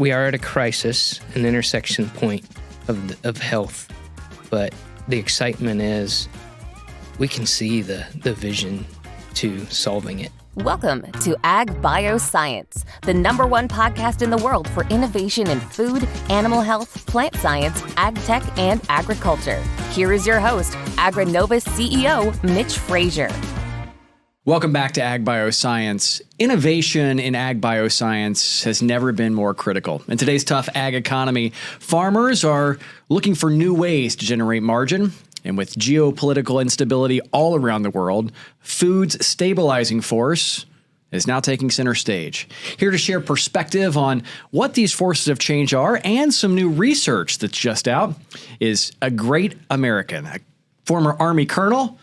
we are at a crisis, an intersection point of health, but the excitement is we can see the vision to solving it. Welcome to Agbioscience, the #1 podcast in the world for innovation in food, animal health, plant science, ag tech, and agriculture. Here is your host, Agrinovus CEO, Mitch Frazier. Welcome back to Agbioscience. Innovation in ag bioscience has never been more critical. In today's tough ag economy, farmers are looking for new ways to generate margin. And with geopolitical instability all around the world, food's stabilizing force is now taking center stage. Here to share perspective on what these forces of change are and some new research that's just out is a great American, a former Army colonel,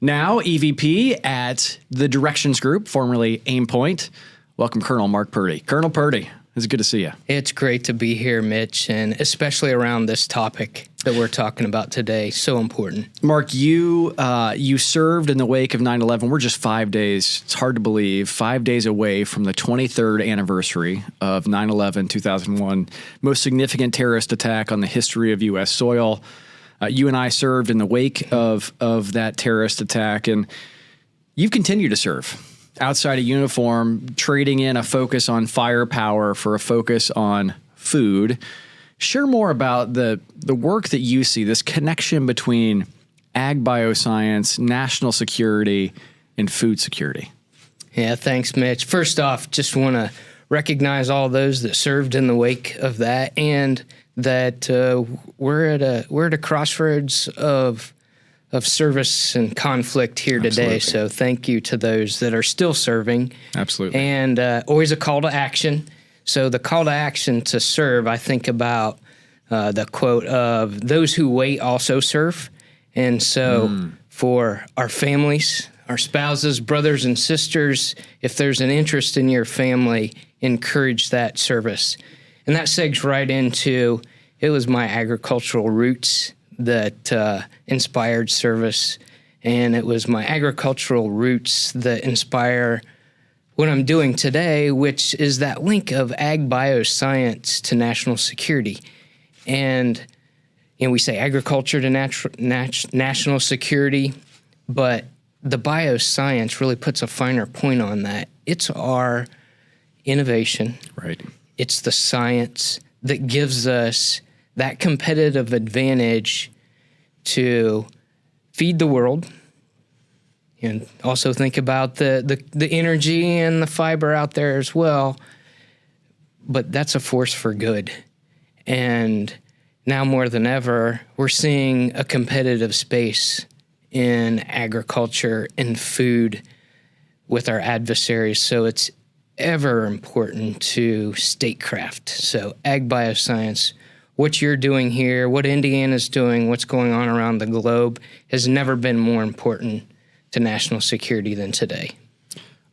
now EVP at the Directions Group, formerly Aimpoint. Welcome, Colonel Mark Purdy. Colonel Purdy, it's good to see you. It's great to be here, Mitch, and especially around this topic that we're talking about today. So important. Mark, you served in the wake of 9/11. We're just 5 days, it's hard to believe, 5 days away from the 23rd anniversary of 9/11, 2001, most significant terrorist attack on the history of U.S. soil. You and I served in the wake of that terrorist attack, and you've continued to serve outside of uniform, trading in a focus on firepower for a focus on food. Share more about the work that you see, this connection between ag bioscience, national security, and food security. Yeah, thanks, Mitch. First off, just want to recognize all those that served in the wake of that, and that we're at a crossroads of service and conflict here today. So thank you to those that are still serving. Absolutely. And always a call to action. So the call to action to serve, I think about the quote of those who wait also serve. And so for our families, our spouses, brothers and sisters, if there's an interest in your family, encourage that service. And that segs right into, it was my agricultural roots that inspired service, and it was my agricultural roots that inspire what I'm doing today, which is that link of ag bioscience to national security. And we say agriculture to national security, but the bioscience really puts a finer point on that. It's our innovation. Right. It's the science that gives us that competitive advantage to feed the world, and also think about the energy and the fiber out there as well. But that's a force for good. And now more than ever, we're seeing a competitive space in agriculture and food with our adversaries. So it's ever important to statecraft. So ag bioscience, what you're doing here, what Indiana's doing, what's going on around the globe has never been more important to national security than today.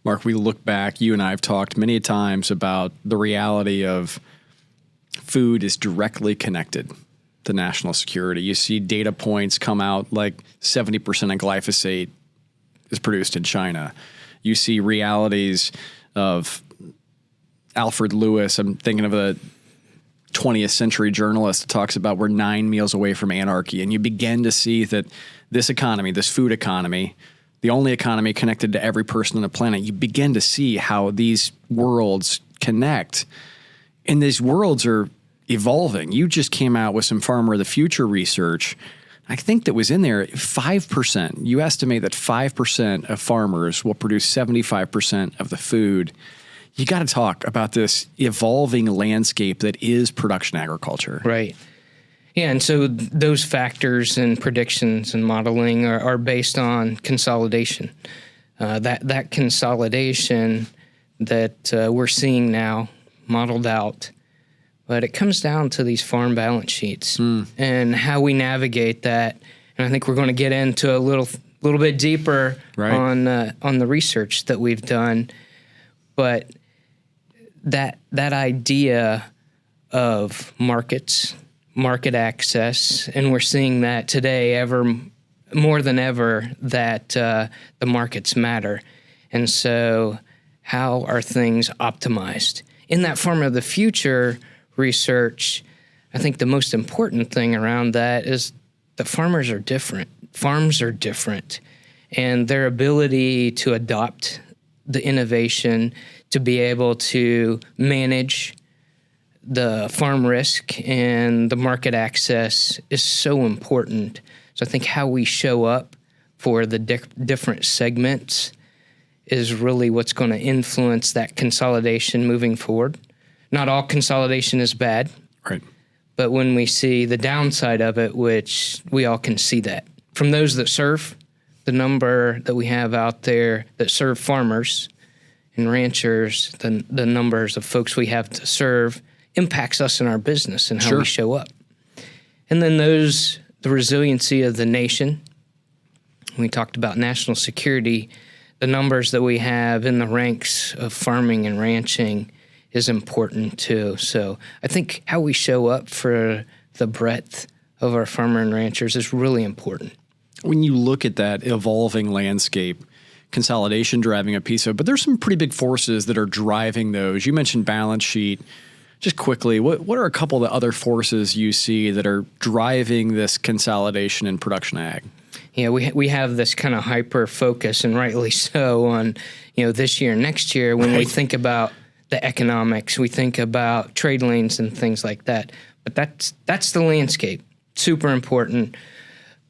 Mark, we look back, you and I have talked many times about the reality of food is directly connected to national security. You see data points come out like 70% of glyphosate is produced in China. You see realities of Alfred Lewis. I'm thinking of a 20th century journalist that talks about we're 9 meals away from anarchy. And you begin to see that this economy, this food economy, the only economy connected to every person on the planet, you begin to see how these worlds connect. And these worlds are evolving. You just came out with some Farmer of the Future research. I think that was in there 5%. You estimate that 5% of farmers will produce 75% of the food. You got to talk about this evolving landscape that is production agriculture. Right. Yeah, and so those factors and predictions and modeling are based on consolidation. That consolidation that we're seeing now modeled out, but it comes down to these farm balance sheets and how we navigate that. And I think we're going to get into a little bit deeper on the research that we've done, but that idea of markets, market access, and we're seeing that today ever more than ever that the markets matter. And so how are things optimized? In that Farm of the Future research, I think the most important thing around that is the farmers are different. Farms are different. And their ability to adopt the innovation, to be able to manage the farm risk and the market access is so important. So I think how we show up for the different segments is really what's going to influence that consolidation moving forward. Not all consolidation is bad. Right. But when we see the downside of it, which we all can see that. From those that serve, the number that we have out there that serve farmers and ranchers, the numbers of folks we have to serve impacts us in our business and how we show up. And then the resiliency of the nation. We talked about national security. The numbers that we have in the ranks of farming and ranching is important too. So I think how we show up for the breadth of our farmer and ranchers is really important. When you look at that evolving landscape, consolidation driving a piece of it, but there's some pretty big forces that are driving those. You mentioned balance sheet. Just quickly, what are a couple of the other forces you see that are driving this consolidation in production ag? Yeah, we have this kind of hyper focus, and rightly so, on this year, next year. When we think about the economics, we think about trade lanes and things like that. But that's the landscape. Super important.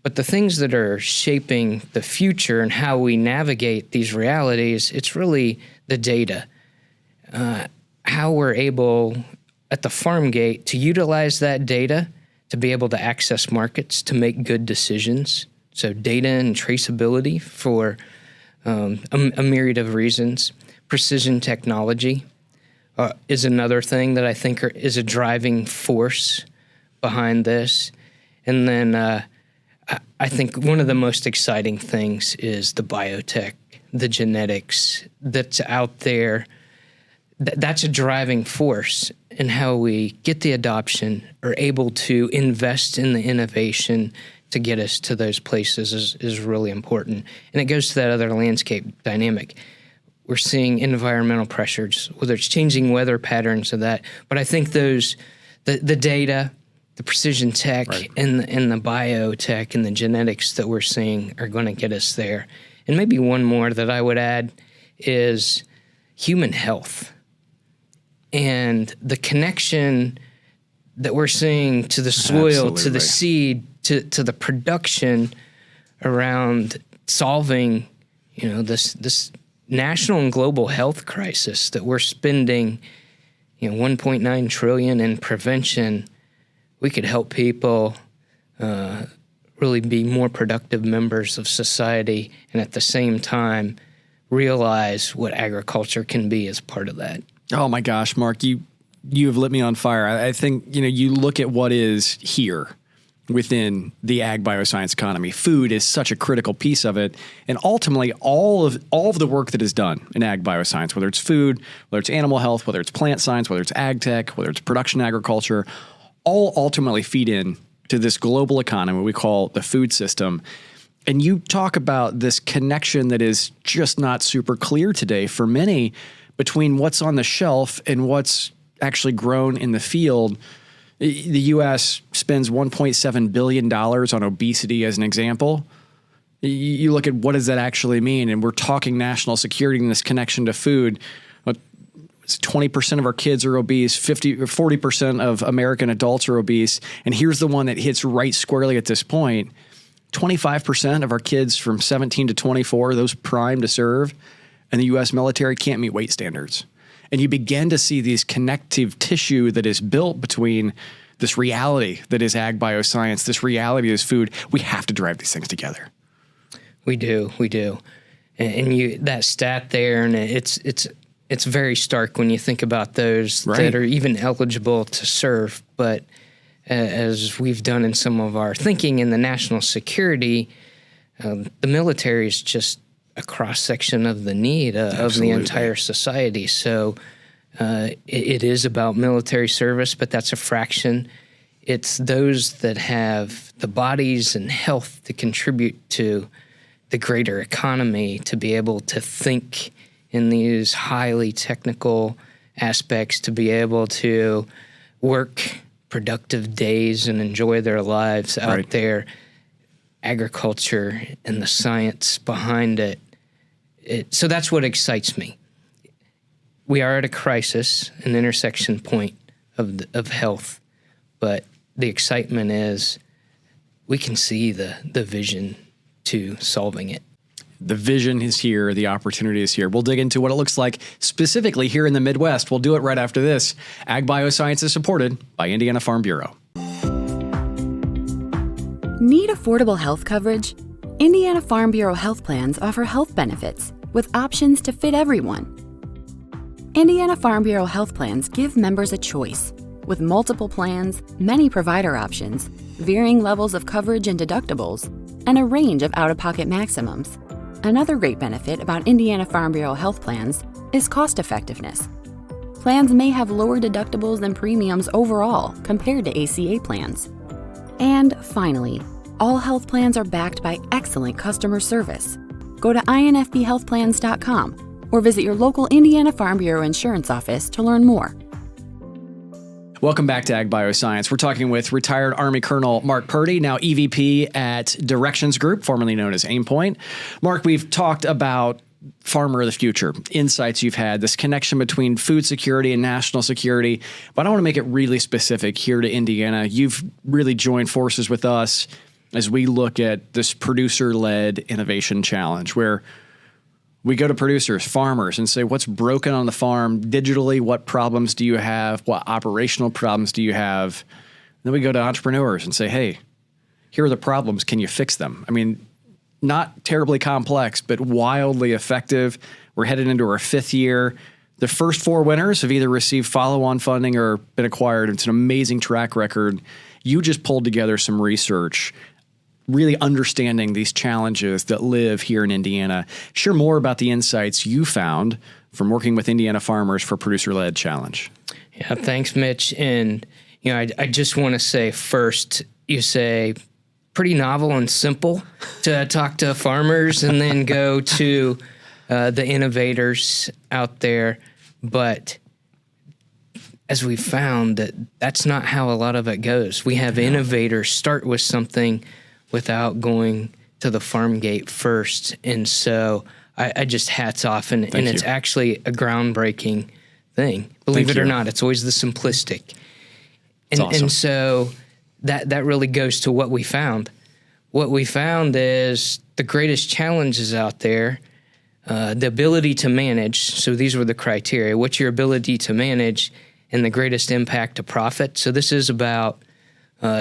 But the things that are shaping the future and how we navigate these realities, it's really the data. How we're able at the farm gate to utilize that data to be able to access markets, to make good decisions. So data and traceability for a myriad of reasons. Precision technology is another thing that I think is a driving force behind this. And then I think one of the most exciting things is the biotech, the genetics that's out there. That's a driving force in how we get the adoption, are able to invest in the innovation to get us to those places is really important. And it goes to that other landscape dynamic. We're seeing environmental pressures, whether it's changing weather patterns of that. But I think the data, the precision tech, and the biotech and the genetics that we're seeing are going to get us there. And maybe one more that I would add is human health and the connection that we're seeing to the soil, to the seed, to the production around solving, this national and global health crisis that we're spending, $1.9 trillion in prevention. We could help people really be more productive members of society, and at the same time realize what agriculture can be as part of that. Oh my gosh, Mark, you have lit me on fire. I think, you look at what is here within the ag bioscience economy. Food is such a critical piece of it. And ultimately, all of the work that is done in ag bioscience, whether it's food, whether it's animal health, whether it's plant science, whether it's ag tech, whether it's production agriculture, all ultimately feed in to this global economy we call the food system. And you talk about this connection that is just not super clear today for many between what's on the shelf and what's actually grown in the field. The U.S. spends $1.7 billion on obesity as an example. You look at what does that actually mean, and we're talking national security and this connection to food. 20% of our kids are obese, 40% of American adults are obese, and here's the one that hits right squarely at this point. 25% of our kids from 17 to 24, those primed to serve, and the U.S. military can't meet weight standards. And you begin to see these connective tissue that is built between this reality that is ag bioscience, this reality is food. We have to drive these things together. We do. And that stat there, and it's very stark when you think about those that are even eligible to serve. But as we've done in some of our thinking in the national security, the military is just a cross-section of the need of the entire society. So it is about military service, but that's a fraction. It's those that have the bodies and health to contribute to the greater economy, to be able to think in these highly technical aspects, to be able to work productive days and enjoy their lives out there. Agriculture and the science behind it. So that's what excites me. We are at a crisis, an intersection point of health, but the excitement is we can see the vision to solving it. The vision is here. The opportunity is here. We'll dig into what it looks like specifically here in the Midwest. We'll do it right after this. Agbioscience is supported by Indiana Farm Bureau. Need affordable health coverage? Indiana Farm Bureau health plans offer health benefits with options to fit everyone. Indiana Farm Bureau health plans give members a choice with multiple plans, many provider options, varying levels of coverage and deductibles, and a range of out-of-pocket maximums. Another great benefit about Indiana Farm Bureau health plans is cost effectiveness. Plans may have lower deductibles and premiums overall compared to ACA plans. And finally, all health plans are backed by excellent customer service. Go to infbhealthplans.com or visit your local Indiana Farm Bureau insurance office to learn more. Welcome back to Agbioscience. We're talking with retired Army Colonel Mark Purdy, now EVP at Directions Group, formerly known as Aimpoint. Mark, we've talked about farmer of the future, insights you've had, this connection between food security and national security, but I want to make it really specific here to Indiana. You've really joined forces with us as we look at this producer-led innovation challenge where we go to producers, farmers, and say, what's broken on the farm digitally? What problems do you have? What operational problems do you have? Then we go to entrepreneurs and say, hey, here are the problems. Can you fix them? I mean, not terribly complex, but wildly effective. We're headed into our 5th year. The first 4 winners have either received follow-on funding or been acquired. It's an amazing track record. You just pulled together some research really understanding these challenges that live here in Indiana. Share more about the insights you found from working with Indiana farmers for Producer-Led Challenge. Yeah, thanks, Mitch. And I just want to say first, you say pretty novel and simple to talk to farmers and then go to the innovators out there. But as we found, that's not how a lot of it goes. We have innovators start with something without going to the farm gate first. And so I just hats off. And it's actually a groundbreaking thing. Believe it or not, it's always the simplistic. And, awesome. And so that really goes to what we found. What we found is the greatest challenges out there, the ability to manage. So these were the criteria. What's your ability to manage and the greatest impact to profit? So this is about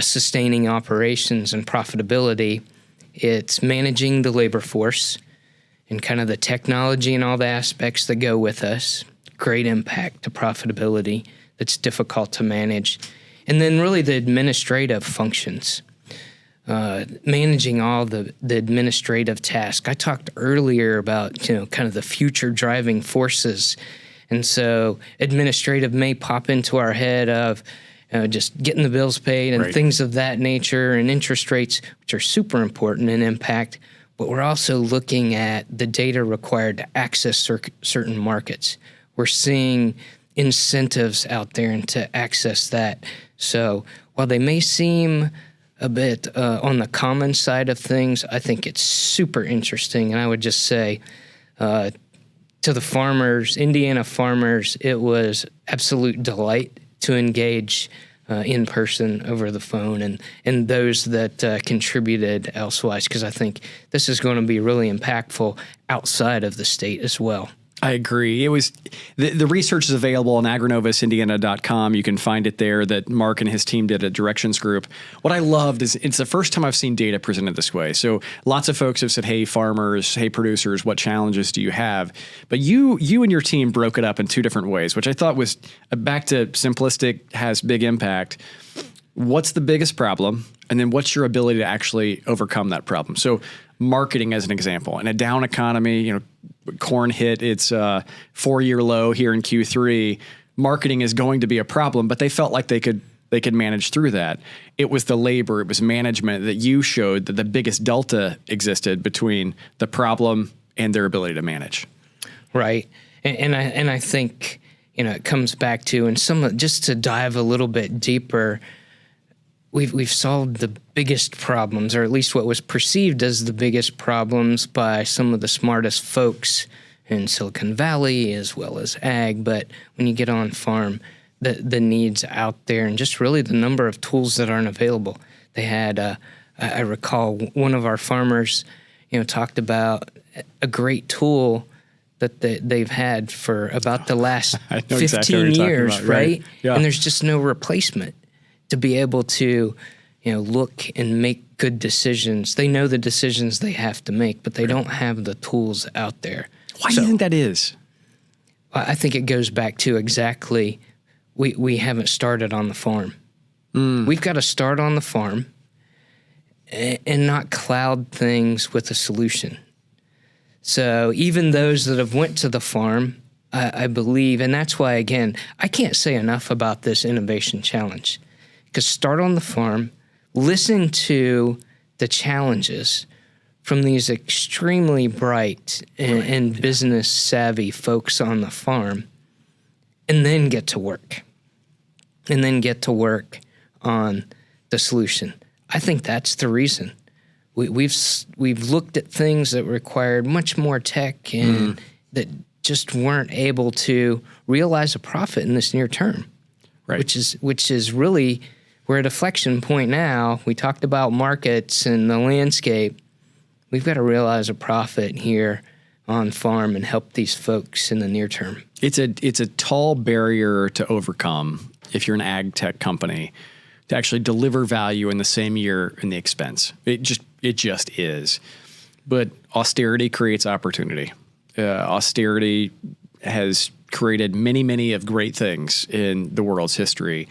sustaining operations and profitability. It's managing the labor force and kind of the technology and all the aspects that go with us. Great impact to profitability that's difficult to manage. And then really the administrative functions, managing all the administrative tasks. I talked earlier about, kind of the future driving forces. And so administrative may pop into our head of just getting the bills paid and things of that nature, and interest rates, which are super important in impact. But we're also looking at the data required to access certain markets. We're seeing incentives out there and to access that. So while they may seem a bit on the common side of things, I think it's super interesting. And I would just say to the farmers, Indiana farmers, it was absolute delight to engage in person over the phone and those that contributed elsewise, because I think this is going to be really impactful outside of the state as well. I agree. It was the research is available on agrinovusindiana.com. You can find it there that Mark and his team did at Directions Group. What I loved is it's the first time I've seen data presented this way. So lots of folks have said, hey, farmers, hey, producers, what challenges do you have? But you and your team broke it up in 2 different ways, which I thought was back to simplistic, has big impact. What's the biggest problem? And then what's your ability to actually overcome that problem? So marketing as an example. In a down economy, corn hit its 4-year low here in Q3. Marketing is going to be a problem, but they felt like they could manage through that. It was the labor, it was management that you showed that the biggest delta existed between the problem and their ability to manage. Right. And I think, it comes back to, and just to dive a little bit deeper, we've solved the biggest problems, or at least what was perceived as the biggest problems by some of the smartest folks in Silicon Valley as well as ag. But when you get on farm, the needs out there, and just really the number of tools that aren't available. They had, I recall one of our farmers, talked about a great tool that they've had for about the last 15 years, right? Yeah. And there's just no replacement to be able to, look and make good decisions. They know the decisions they have to make, but they don't have the tools out there. Why do you think that is? I think it goes back to exactly, we haven't started on the farm. We've got to start on the farm and not cloud things with a solution. So even those that have went to the farm, I believe, and that's why, again, I can't say enough about this innovation challenge, because start on the farm, listen to the challenges from these extremely bright and business savvy folks on the farm, and then get to work. And then get to work on the solution. I think that's the reason. We've looked at things that required much more tech and that just weren't able to realize a profit in this near term. Right. Which is really, we're at a deflection point now. We talked about markets and the landscape. We've got to realize a profit here on farm and help these folks in the near term. It's a tall barrier to overcome if you're an ag tech company to actually deliver value in the same year in the expense. It just is. But austerity creates opportunity. Austerity has created many of great things in the world's history.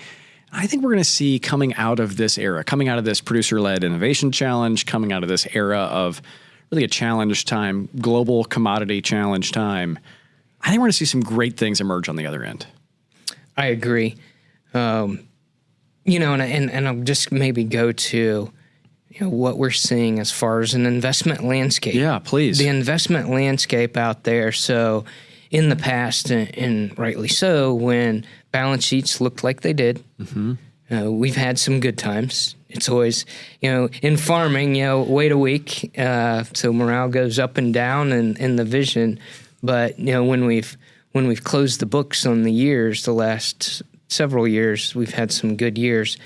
I think we're going to see coming out of this era, coming out of this producer-led innovation challenge, coming out of this era of really a challenge time, global commodity challenge time, I think we're going to see some great things emerge on the other end. I agree. And I'll just maybe go to, what we're seeing as far as an investment landscape. Yeah, please. The investment landscape out there. So in the past, and rightly so, when balance sheets looked like they did, we've had some good times. It's always, in farming, wait a week, so morale goes up and down and the vision. But, when we've closed the books on the years, the last several years, we've had some good years.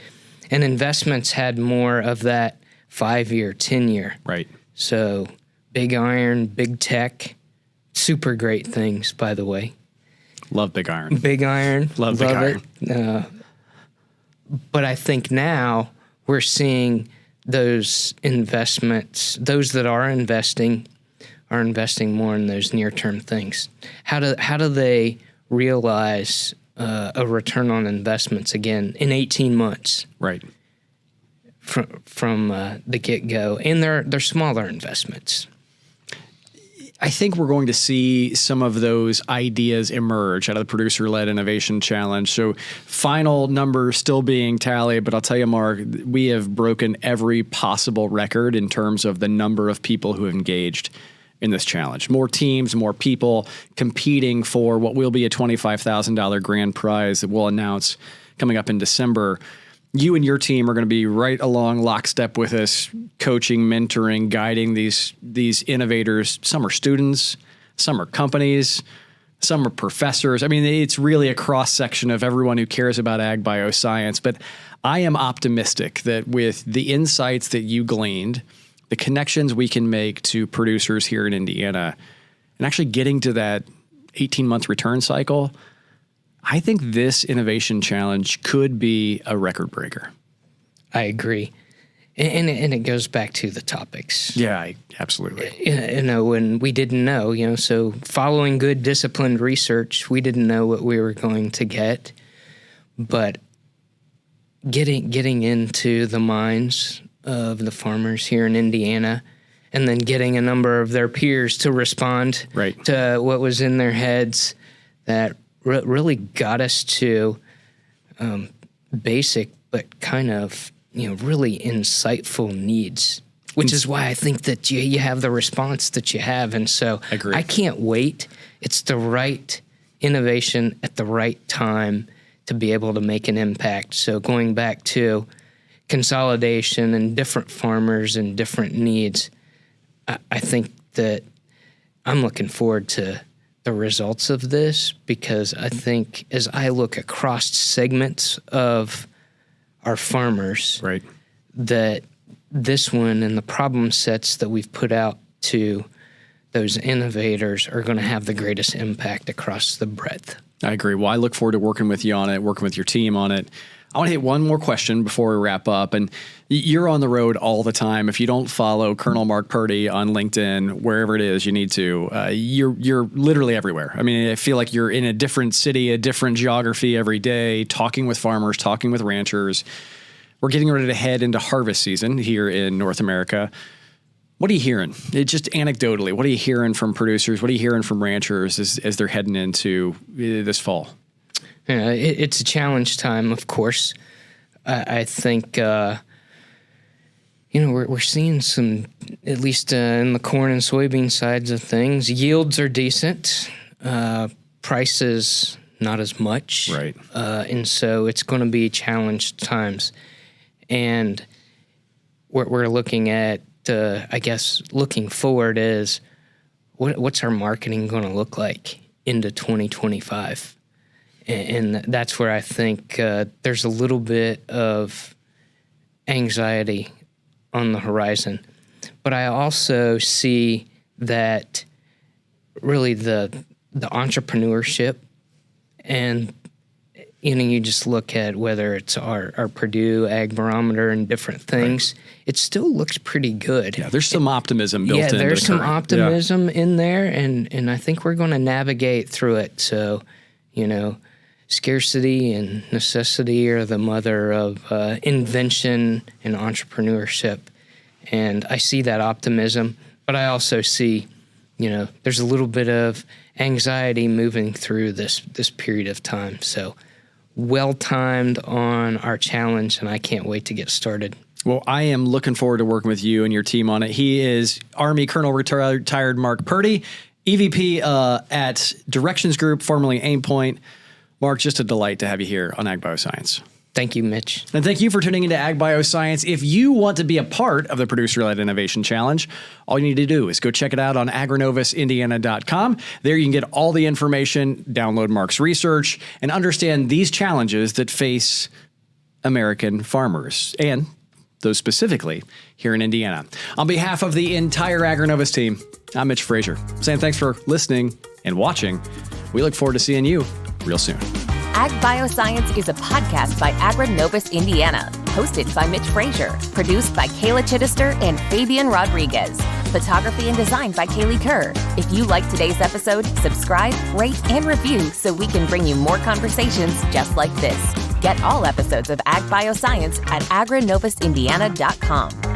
And investments had more of that 5-year, 10-year. Right. So big iron, big tech, super great things, by the way. Love big iron. Big iron. Love big iron. But I think now we're seeing those investments, those that are investing more in those near-term things. How do they realize a return on investments again in 18 months? Right. From the get-go, and they're smaller investments. I think we're going to see some of those ideas emerge out of the Producer-Led Innovation Challenge. So final numbers still being tallied, but I'll tell you, Mark, we have broken every possible record in terms of the number of people who have engaged in this challenge. More teams, more people competing for what will be a $25,000 grand prize that we'll announce coming up in December. You and your team are going to be right along lockstep with us, coaching, mentoring, guiding these innovators. Some are students, some are companies, some are professors. I mean, it's really a cross-section of everyone who cares about ag bioscience. But I am optimistic that with the insights that you gleaned, the connections we can make to producers here in Indiana, and actually getting to that 18-month return cycle, I think this innovation challenge could be a record breaker. I agree. And it goes back to the topics. Yeah, absolutely. When we didn't know, so following good disciplined research, we didn't know what we were going to get. But getting into the minds of the farmers here in Indiana, and then getting a number of their peers to respond to what was in their heads, that really got us to basic but kind of really insightful needs, which is why I think that you have the response that you have. And so I can't wait. It's the right innovation at the right time to be able to make an impact. So going back to consolidation and different farmers and different needs, I think that I'm looking forward to the results of this, because I think as I look across segments of our farmers, Right. that this one and the problem sets that we've put out to those innovators are going to have the greatest impact across the breadth. I agree. Well, I look forward to working with you on it, working with your team on it. I want to hit one more question before we wrap up. And you're on the road all the time. If you don't follow Colonel Mark Purdy on LinkedIn, wherever it is you need to, you're literally everywhere. I mean, I feel like you're in a different city, a different geography every day, talking with farmers, talking with ranchers. We're getting ready to head into harvest season here in North America. What are you hearing? Just anecdotally, what are you hearing from producers? What are you hearing from ranchers as they're heading into this fall? Yeah, it's a challenge time, of course. I think, we're seeing some, at least in the corn and soybean sides of things, yields are decent. Prices, not as much. Right. And so it's going to be challenged times. And what we're looking at, looking forward is what's our marketing going to look like into 2025? And that's where I think there's a little bit of anxiety on the horizon. But I also see that really the entrepreneurship, and you just look at whether it's our Purdue Ag Barometer and different things, right. It still looks pretty good. Yeah, there's some optimism built in. Yeah, there's some optimism in there, and I think we're going to navigate through it. So, scarcity and necessity are the mother of invention and entrepreneurship. And I see that optimism, but I also see, there's a little bit of anxiety moving through this period of time. So well-timed on our challenge, and I can't wait to get started. Well, I am looking forward to working with you and your team on it. He is Army Colonel retired Mark Purdy, EVP at Directions Group, formerly Aimpoint. Mark, just a delight to have you here on Agbioscience. Thank you, Mitch. And thank you for tuning into Agbioscience. If you want to be a part of the Producer-Led Innovation Challenge, all you need to do is go check it out on agrinovusindiana.com. There you can get all the information, download Mark's research, and understand these challenges that face American farmers, and those specifically here in Indiana. On behalf of the entire AgriNovus team, I'm Mitch Frazier, saying thanks for listening and watching. We look forward to seeing you real soon. Agbioscience is a podcast by AgriNovus Indiana, hosted by Mitch Frazier, produced by Kayla Chittister and Fabian Rodriguez, photography and design by Kaylee Kerr. If you liked today's episode, subscribe, rate, and review so we can bring you more conversations just like this. Get all episodes of Agbioscience at agrinovusindiana.com.